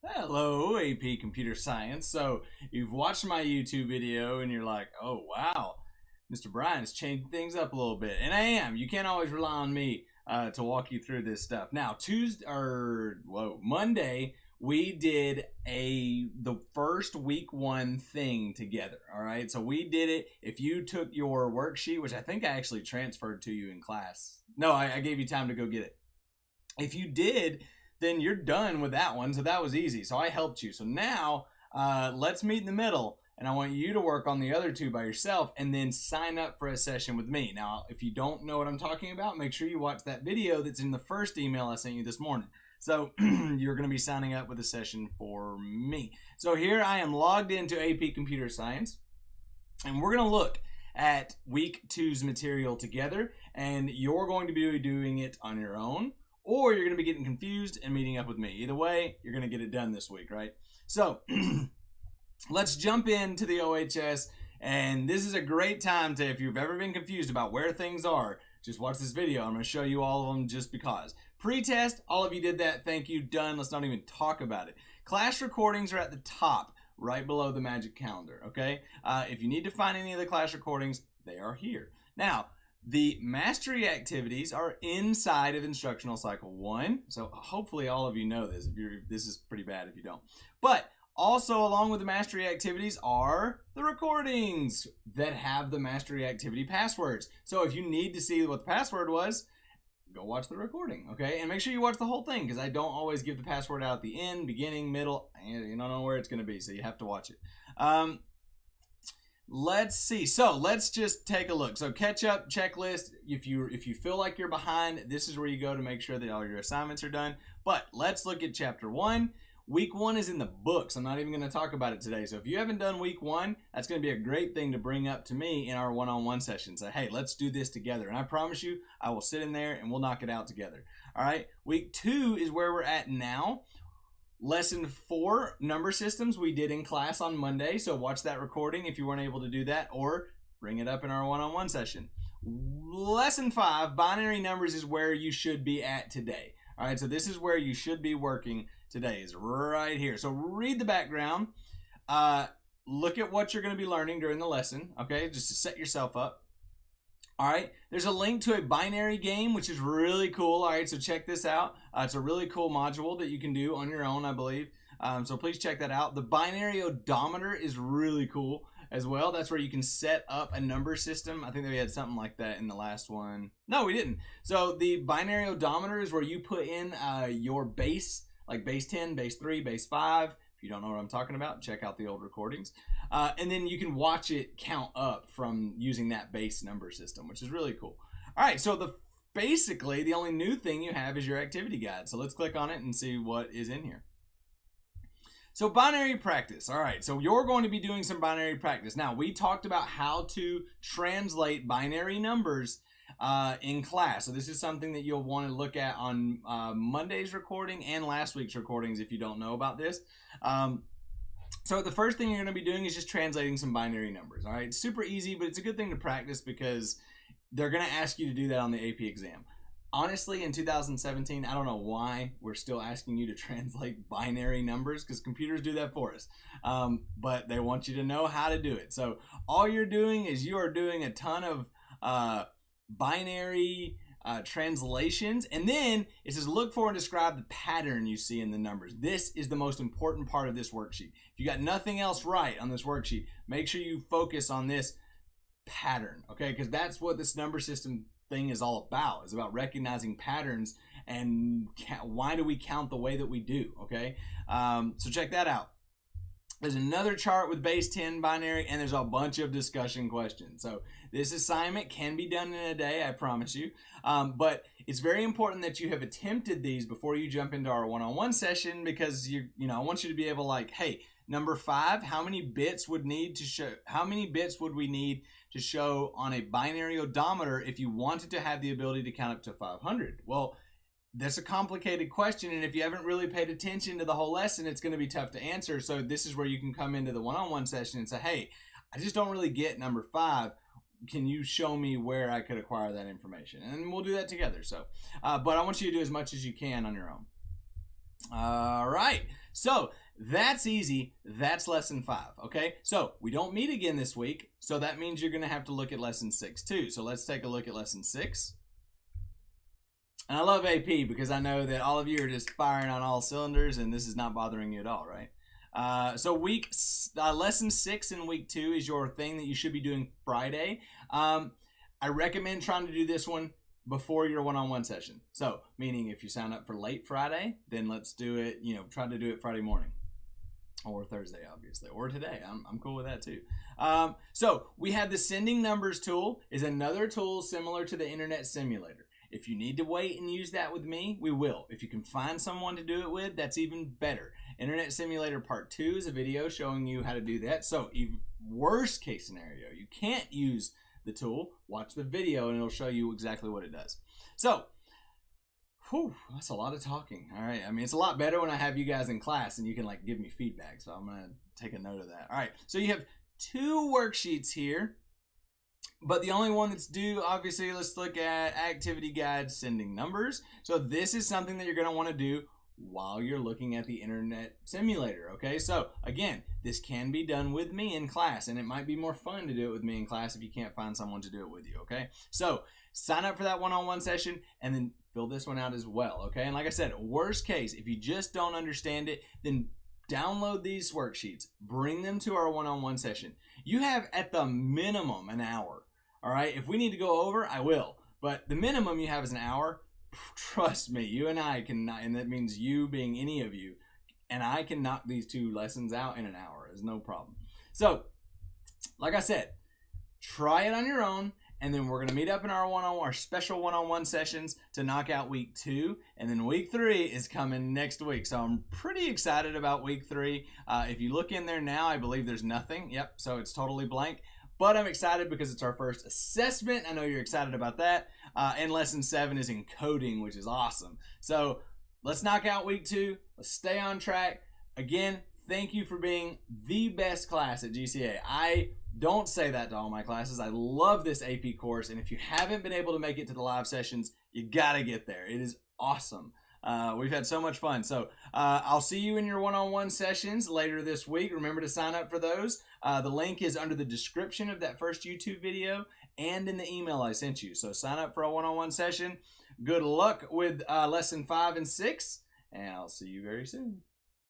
Hello, AP Computer Science. So, you've watched my YouTube video and you're like, oh, wow, Mr. Brian's changed things up a little bit. And I am. You can't always rely on me to walk you through this stuff. Now, Monday, we did the first week one thing together. All right. So, we did it. If you took your worksheet, which I think I actually transferred to you in class, no, I gave you time to go get it. If you did, then you're done with that one. So that was easy. So I helped you. So now let's meet in the middle. And I want you to work on the other two by yourself and then sign up for a session with me. Now, if you don't know what I'm talking about, make sure you watch that video that's in the first email I sent you this morning. So you're going to be signing up with a session for me. So here I am logged into AP Computer Science. And we're going to look at week two's material together. And you're going to be doing it on your own, or you're going to be getting confused and meeting up with me. Either way, you're going to get it done this week, right? So let's jump into the OHS. And this is a great time to, if you've ever been confused about where things are, just watch this video. I'm going to show you all of them just because. Pre-test, all of you did that. Thank you. Done. Let's not even talk about it. Class recordings are at the top, right below the magic calendar, okay? If you need to find any of the class recordings, they are here. Now, the mastery activities are inside of instructional cycle 1. So hopefully all of you know this. This is pretty bad if you don't. But also along with the mastery activities are the recordings that have the mastery activity passwords. So if you need to see what the password was, go watch the recording, okay? And make sure you watch the whole thing because I don't always give the password out at the end, beginning, middle, and you don't know where it's going to be, so you have to watch it. Let's see. So let's just take a look. So catch up checklist. If you feel like you're behind, this is where you go to make sure that all your assignments are done. But let's look at chapter 1. Week 1 is in the books. I'm not even going to talk about it today. So if you haven't done week 1, that's going to be a great thing to bring up to me in our one-on-one session. Say, hey, let's do this together. And I promise you, I will sit in there and we'll knock it out together. All right. Week 2 is where we're at now. Lesson 4, number systems, we did in class on Monday. So watch that recording if you weren't able to do that, or bring it up in our one-on-one session. Lesson 5, binary numbers, is where you should be at today. All right, so this is where you should be working today, is right here. So read the background. Look at what you're going to be learning during the lesson, okay, just to set yourself up. All right, there's a link to a binary game, which is really cool. All right, so check this out. It's a really cool module that you can do on your own, I believe. So please check that out. The binary odometer is really cool as well. That's where you can set up a number system. I think that we had something like that in the last one. No, we didn't. So the binary odometer is where you put in your base, like base 10, base 3, base 5. If you don't know what I'm talking about, check out the old recordings. And then you can watch it count up from using that base number system, which is really cool. All right, so basically the only new thing you have is your activity guide. So let's click on it and see what is in here. So binary practice. All right, so you're going to be doing some binary practice. Now, we talked about how to translate binary numbers in class. So this is something that you'll want to look at on Monday's recording and last week's recordings if you don't know about this. So the first thing you're going to be doing is just translating some binary numbers. All right, it's super easy, but it's a good thing to practice because they're going to ask you to do that on the AP exam. Honestly, in 2017, I don't know why we're still asking you to translate binary numbers, because computers do that for us. But they want you to know how to do it. So all you're doing is you are doing a ton of binary translations, and then it says look for and describe the pattern you see in the numbers. This is the most important part of this worksheet. If you got nothing else right on this worksheet, make sure you focus on this pattern, okay? Because that's what this number system thing is all about. It's about recognizing patterns and why do we count the way that we do, okay? So check that out. There's another chart with base 10 binary, and there's a bunch of discussion questions. So this assignment can be done in a day, I promise you. But it's very important that you have attempted these before you jump into our one-on-one session, because I want you to be able, like, hey, number 5, how many bits would we need to show on a binary odometer if you wanted to have the ability to count up to 500? Well, that's a complicated question, and if you haven't really paid attention to the whole lesson, it's going to be tough to answer. So this is where you can come into the one-on-one session and say, hey, I just don't really get number 5. Can you show me where I could acquire that information? And we'll do that together. So, but I want you to do as much as you can on your own. All right. So that's easy. That's lesson 5. Okay, so we don't meet again this week, so that means you're going to have to look at lesson 6 too. So let's take a look at lesson 6. And I love AP because I know that all of you are just firing on all cylinders, and this is not bothering you at all, right? So lesson 6 in week 2 is your thing that you should be doing Friday. I recommend trying to do this one before your one-on-one session. So meaning if you sign up for late Friday, then let's do it, try to do it Friday morning. Or Thursday, obviously, or today. I'm cool with that too. So we have the sending numbers tool is another tool similar to the internet simulator. If you need to wait and use that with me, we will. If you can find someone to do it with, that's even better. Internet Simulator Part 2 is a video showing you how to do that. So worst case scenario, you can't use the tool, watch the video and it'll show you exactly what it does. So, that's a lot of talking. All right. I mean, it's a lot better when I have you guys in class and you can give me feedback. So I'm going to take a note of that. All right. So you have 2 worksheets here. But the only one that's due, obviously, let's look at activity guide sending numbers. So this is something that you're going to want to do while you're looking at the internet simulator. Okay, so again, this can be done with me in class, and it might be more fun to do it with me in class if you can't find someone to do it with you. Okay, so sign up for that one-on-one session and then fill this one out as well. Okay, and like I said, worst case, if you just don't understand it, then download these worksheets, bring them to our one-on-one session. You have at the minimum an hour. All right, if we need to go over, I will. But the minimum you have is an hour. Trust me, you and I cannot, and that means you being any of you, and I can knock these 2 lessons out in an hour. There's no problem. So, like I said, try it on your own, and then we're going to meet up in our special one-on-one sessions to knock out week 2, and then week 3 is coming next week. So I'm pretty excited about week 3. If you look in there now, I believe there's nothing. Yep, so it's totally blank. But I'm excited because it's our first assessment. I know you're excited about that. And lesson 7 is in coding, which is awesome. So let's knock out week 2. Let's stay on track. Again, thank you for being the best class at GCA. I don't say that to all my classes. I love this AP course. And if you haven't been able to make it to the live sessions, you got to get there. It is awesome. We've had so much fun. So I'll see you in your one-on-one sessions later this week. Remember to sign up for those. The link is under the description of that first YouTube video and in the email I sent you. So sign up for a one-on-one session. Good luck with lesson 5 and 6, and I'll see you very soon.